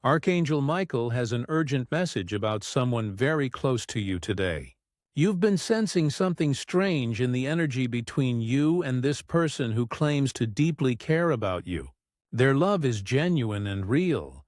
Archangel Michael has an urgent message about someone very close to you today. You've been sensing something strange in the energy between you and this person who claims to deeply care about you. Their love is genuine and real,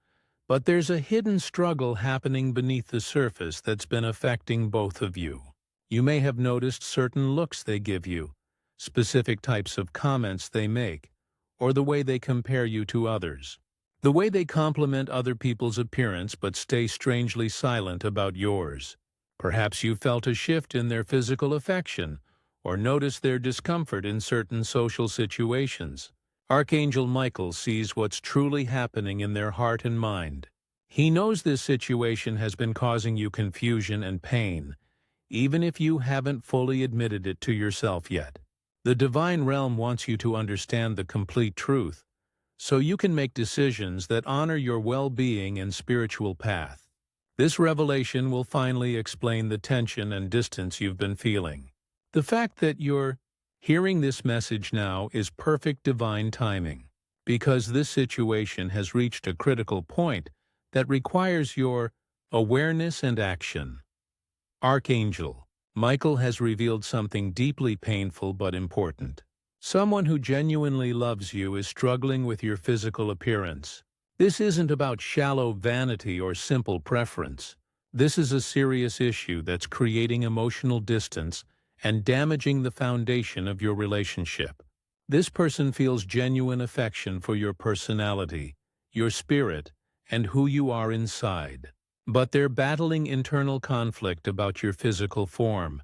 but there's a hidden struggle happening beneath the surface that's been affecting both of you. You may have noticed certain looks they give you, specific types of comments they make, or the way they compare you to others. The way they compliment other people's appearance but stay strangely silent about yours. Perhaps you felt a shift in their physical affection or noticed their discomfort in certain social situations. Archangel Michael sees what's truly happening in their heart and mind. He knows this situation has been causing you confusion and pain, even if you haven't fully admitted it to yourself yet. The divine realm wants you to understand the complete truth, so you can make decisions that honor your well-being and spiritual path. This revelation will finally explain the tension and distance you've been feeling. The fact that you're hearing this message now is perfect divine timing, because this situation has reached a critical point that requires your awareness and action. Archangel Michael has revealed something deeply painful but important. Someone who genuinely loves you is struggling with your physical appearance. This isn't about shallow vanity or simple preference. This is a serious issue that's creating emotional distance and damaging the foundation of your relationship. This person feels genuine affection for your personality, your spirit, and who you are inside. But they're battling internal conflict about your physical form,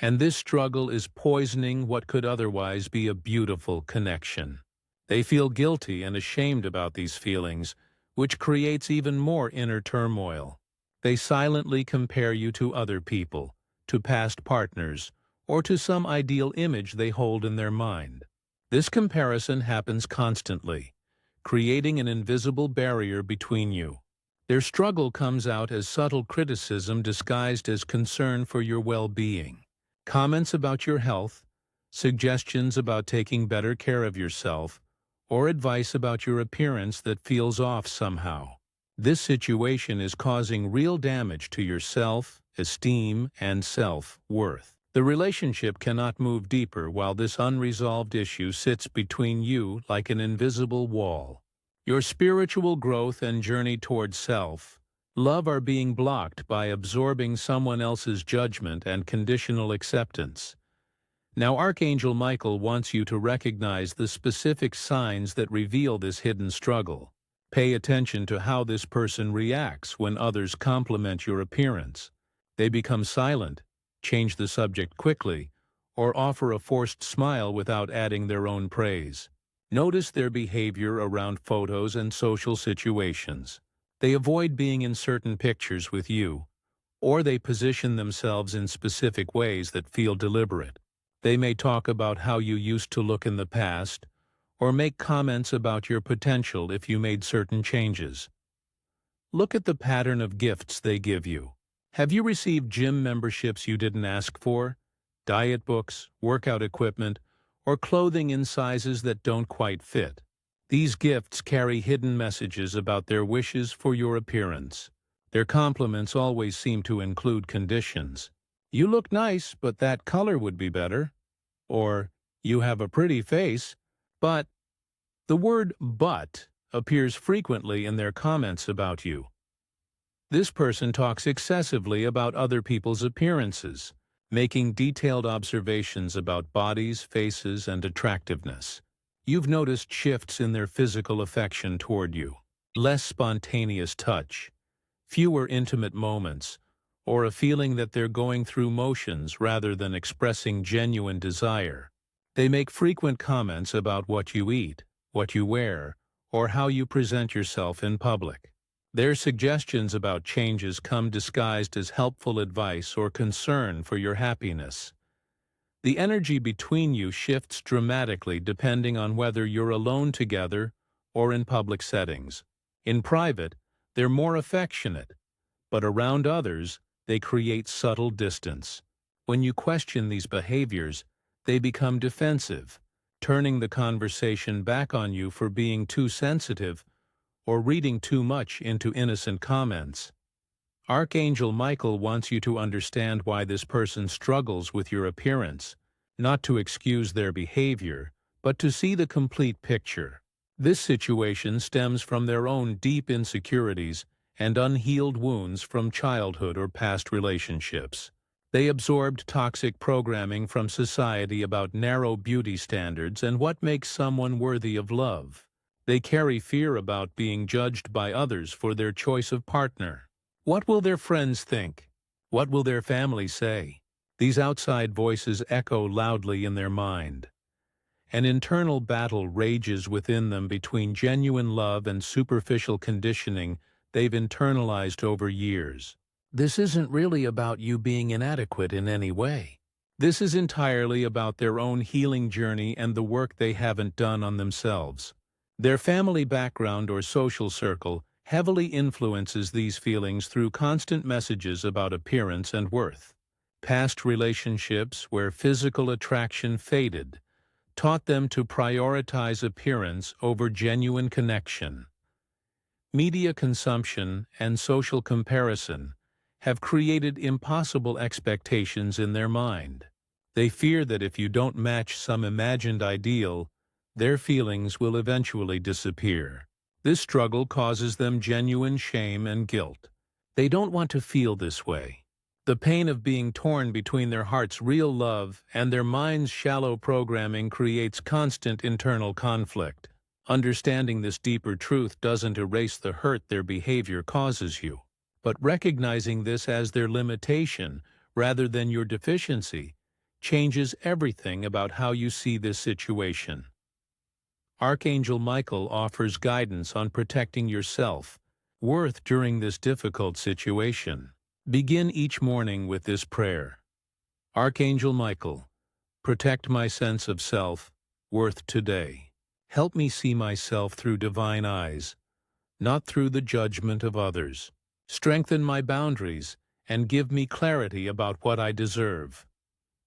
and this struggle is poisoning what could otherwise be a beautiful connection. They feel guilty and ashamed about these feelings, which creates even more inner turmoil. They silently compare you to other people, to past partners, or to some ideal image they hold in their mind. This comparison happens constantly, creating an invisible barrier between you. Their struggle comes out as subtle criticism disguised as concern for your well-being. Comments about your health, suggestions about taking better care of yourself, or advice about your appearance that feels off somehow. This situation is causing real damage to your self-esteem and self-worth. The relationship cannot move deeper while this unresolved issue sits between you like an invisible wall. Your spiritual growth and journey toward self-love are being blocked by absorbing someone else's judgment and conditional acceptance. Now, Archangel Michael wants you to recognize the specific signs that reveal this hidden struggle. Pay attention to how this person reacts when others compliment your appearance. They become silent, change the subject quickly, or offer a forced smile without adding their own praise. Notice their behavior around photos and social situations. They avoid being in certain pictures with you, or they position themselves in specific ways that feel deliberate. They may talk about how you used to look in the past, or make comments about your potential if you made certain changes. Look at the pattern of gifts they give you. Have you received gym memberships you didn't ask for, diet books, workout equipment, or clothing in sizes that don't quite fit? These gifts carry hidden messages about their wishes for your appearance. Their compliments always seem to include conditions. You look nice, but that color would be better. Or, you have a pretty face, but. The word "but" appears frequently in their comments about you. This person talks excessively about other people's appearances, making detailed observations about bodies, faces, and attractiveness. You've noticed shifts in their physical affection toward you. Less spontaneous touch, fewer intimate moments, or a feeling that they're going through motions rather than expressing genuine desire. They make frequent comments about what you eat, what you wear, or how you present yourself in public. Their suggestions about changes come disguised as helpful advice or concern for your happiness. The energy between you shifts dramatically depending on whether you're alone together or in public settings. In private, they're more affectionate, but around others, they create subtle distance. When you question these behaviors, they become defensive, turning the conversation back on you for being too sensitive or reading too much into innocent comments. Archangel Michael wants you to understand why this person struggles with your appearance, not to excuse their behavior, but to see the complete picture. This situation stems from their own deep insecurities and unhealed wounds from childhood or past relationships. They absorbed toxic programming from society about narrow beauty standards and what makes someone worthy of love. They carry fear about being judged by others for their choice of partner. What will their friends think? What will their family say? These outside voices echo loudly in their mind. An internal battle rages within them between genuine love and superficial conditioning they've internalized over years. This isn't really about you being inadequate in any way. This is entirely about their own healing journey and the work they haven't done on themselves. Their family background or social circle heavily influences these feelings through constant messages about appearance and worth. Past relationships where physical attraction faded taught them to prioritize appearance over genuine connection. Media consumption and social comparison have created impossible expectations in their mind. They fear that if you don't match some imagined ideal, their feelings will eventually disappear. This struggle causes them genuine shame and guilt. They don't want to feel this way. The pain of being torn between their heart's real love and their mind's shallow programming creates constant internal conflict. Understanding this deeper truth doesn't erase the hurt their behavior causes you, but recognizing this as their limitation rather than your deficiency changes everything about how you see this situation. Archangel Michael offers guidance on protecting your self-worth during this difficult situation. Begin each morning with this prayer. Archangel Michael, protect my sense of self-worth today. Help me see myself through divine eyes, not through the judgment of others. Strengthen my boundaries and give me clarity about what I deserve.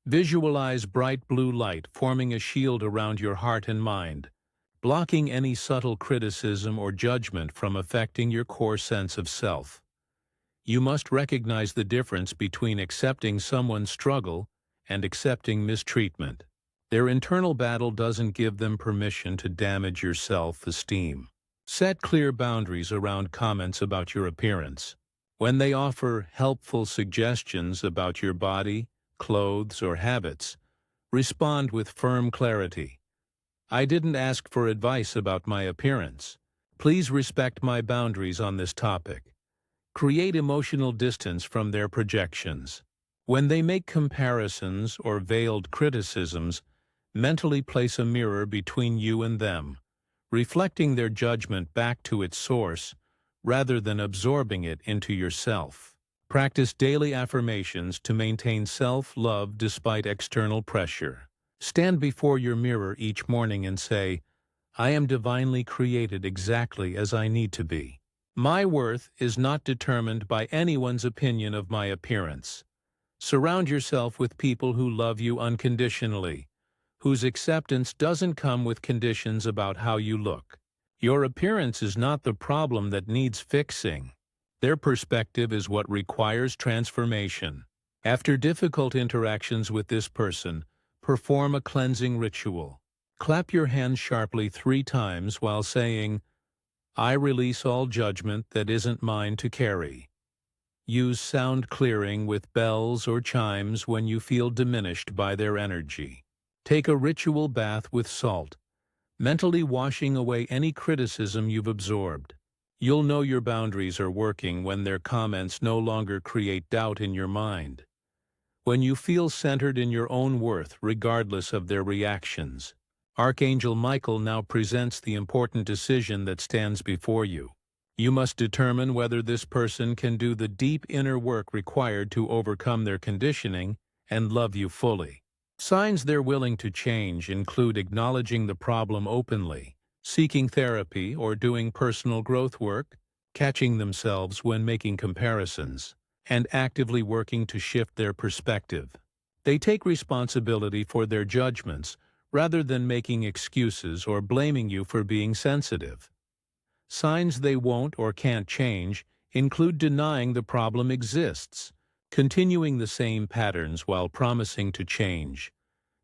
Visualize bright blue light forming a shield around your heart and mind, blocking any subtle criticism or judgment from affecting your core sense of self. You must recognize the difference between accepting someone's struggle and accepting mistreatment. Their internal battle doesn't give them permission to damage your self-esteem. Set clear boundaries around comments about your appearance. When they offer helpful suggestions about your body, clothes, or habits, respond with firm clarity. I didn't ask for advice about my appearance. Please respect my boundaries on this topic. Create emotional distance from their projections. When they make comparisons or veiled criticisms, mentally place a mirror between you and them, reflecting their judgment back to its source rather than absorbing it into yourself. Practice daily affirmations to maintain self-love despite external pressure. Stand before your mirror each morning and say, I am divinely created exactly as I need to be. My worth is not determined by anyone's opinion of my appearance. Surround yourself with people who love you unconditionally, whose acceptance doesn't come with conditions about how you look. Your appearance is not the problem that needs fixing. Their perspective is what requires transformation. After difficult interactions with this person, perform a cleansing ritual. Clap your hands sharply 3 times while saying, I release all judgment that isn't mine to carry. Use sound clearing with bells or chimes when you feel diminished by their energy. Take a ritual bath with salt, mentally washing away any criticism you've absorbed. You'll know your boundaries are working when their comments no longer create doubt in your mind. When you feel centered in your own worth regardless of their reactions. Archangel Michael now presents the important decision that stands before you. You must determine whether this person can do the deep inner work required to overcome their conditioning and love you fully. Signs they're willing to change include acknowledging the problem openly, seeking therapy or doing personal growth work, catching themselves when making comparisons, and actively working to shift their perspective. They take responsibility for their judgments rather than making excuses or blaming you for being sensitive. Signs they won't or can't change include denying the problem exists, continuing the same patterns while promising to change,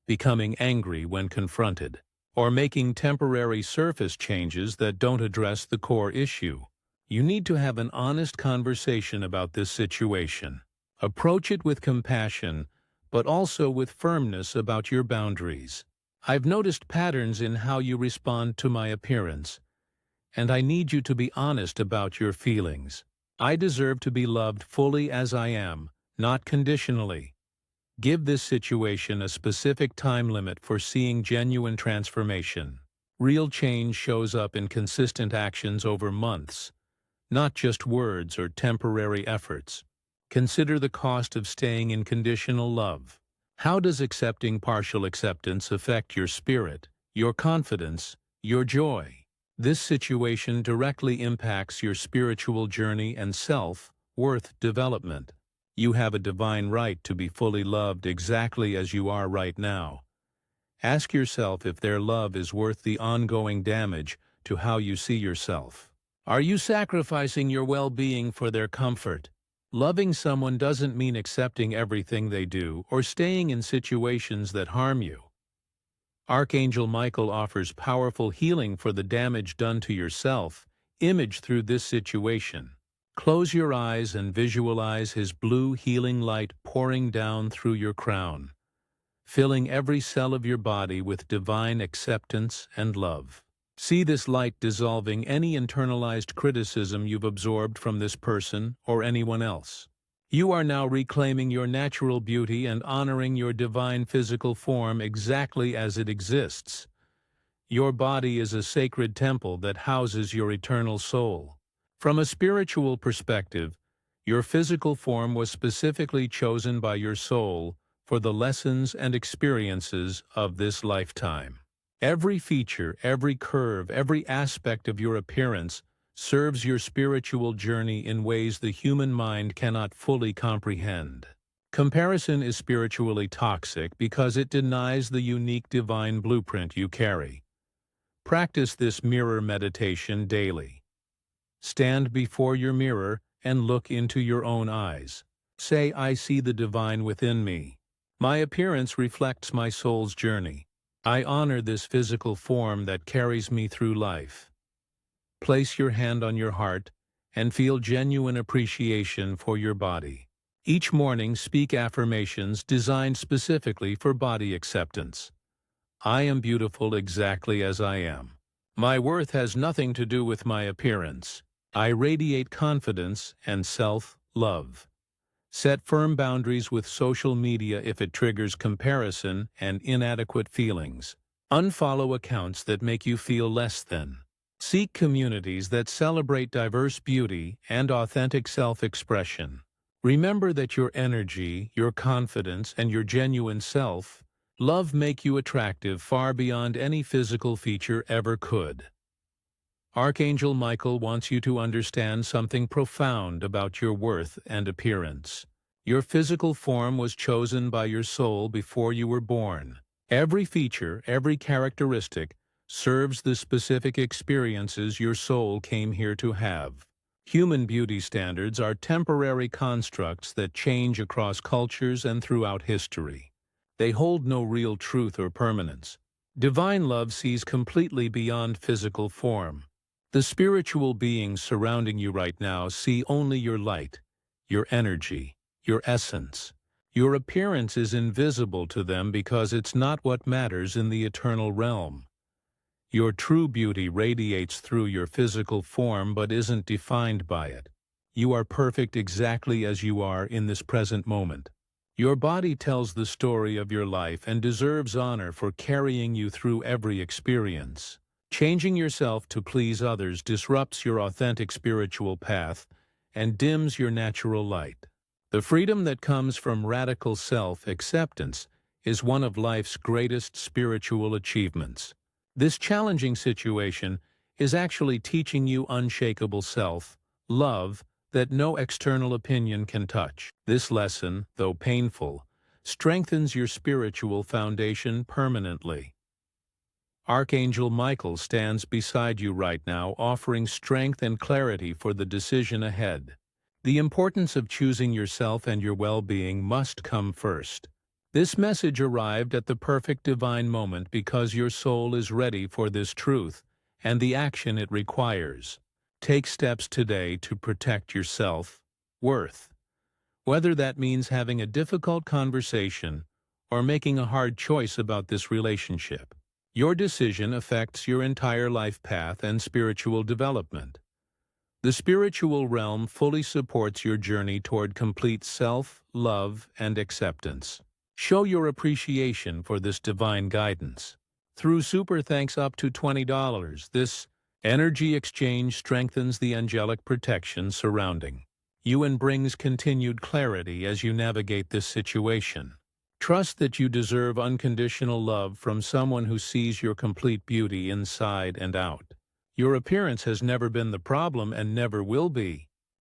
becoming angry when confronted, or making temporary surface changes that don't address the core issue. You need to have an honest conversation about this situation. Approach it with compassion, but also with firmness about your boundaries. I've noticed patterns in how you respond to my appearance, and I need you to be honest about your feelings. I deserve to be loved fully as I am, not conditionally. Give this situation a specific time limit for seeing genuine transformation. Real change shows up in consistent actions over months, not just words or temporary efforts. Consider the cost of staying in conditional love. How does accepting partial acceptance affect your spirit, your confidence, your joy? This situation directly impacts your spiritual journey and self-worth development. You have a divine right to be fully loved exactly as you are right now. Ask yourself if their love is worth the ongoing damage to how you see yourself. Are you sacrificing your well-being for their comfort? Loving someone doesn't mean accepting everything they do or staying in situations that harm you. Archangel Michael offers powerful healing for the damage done to yourself, image through this situation. Close your eyes and visualize his blue healing light pouring down through your crown, filling every cell of your body with divine acceptance and love. See this light dissolving any internalized criticism you've absorbed from this person or anyone else. You are now reclaiming your natural beauty and honoring your divine physical form exactly as it exists. Your body is a sacred temple that houses your eternal soul. From a spiritual perspective, your physical form was specifically chosen by your soul for the lessons and experiences of this lifetime. Every feature, every curve, every aspect of your appearance serves your spiritual journey in ways the human mind cannot fully comprehend. Comparison is spiritually toxic because it denies the unique divine blueprint you carry. Practice this mirror meditation daily. Stand before your mirror and look into your own eyes. Say, I see the divine within me. My appearance reflects my soul's journey. I honor this physical form that carries me through life. Place your hand on your heart and feel genuine appreciation for your body. Each morning, speak affirmations designed specifically for body acceptance. I am beautiful exactly as I am. My worth has nothing to do with my appearance. I radiate confidence and self-love. Set firm boundaries with social media if it triggers comparison and inadequate feelings. Unfollow accounts that make you feel less than. Seek communities that celebrate diverse beauty and authentic self-expression. Remember that your energy, your confidence, and your genuine self-love make you attractive far beyond any physical feature ever could. Archangel Michael wants you to understand something profound about your worth and appearance. Your physical form was chosen by your soul before you were born. Every feature, every characteristic, serves the specific experiences your soul came here to have. Human beauty standards are temporary constructs that change across cultures and throughout history. They hold no real truth or permanence. Divine love sees completely beyond physical form. The spiritual beings surrounding you right now see only your light, your energy, your essence. Your appearance is invisible to them because it's not what matters in the eternal realm. Your true beauty radiates through your physical form but isn't defined by it. You are perfect exactly as you are in this present moment. Your body tells the story of your life and deserves honor for carrying you through every experience. Changing yourself to please others disrupts your authentic spiritual path and dims your natural light. The freedom that comes from radical self-acceptance is one of life's greatest spiritual achievements. This challenging situation is actually teaching you unshakable self-love that no external opinion can touch. This lesson, though painful, strengthens your spiritual foundation permanently. Archangel Michael stands beside you right now, offering strength and clarity for the decision ahead. The importance of choosing yourself and your well-being must come first. This message arrived at the perfect divine moment because your soul is ready for this truth and the action it requires. Take steps today to protect your self-worth. Whether that means having a difficult conversation or making a hard choice about this relationship, your decision affects your entire life path and spiritual development. The spiritual realm fully supports your journey toward complete self-love and acceptance. Show your appreciation for this divine guidance. Through super thanks up to $20, this energy exchange strengthens the angelic protection surrounding you and brings continued clarity as you navigate this situation. Trust that you deserve unconditional love from someone who sees your complete beauty inside and out. Your appearance has never been the problem and never will be.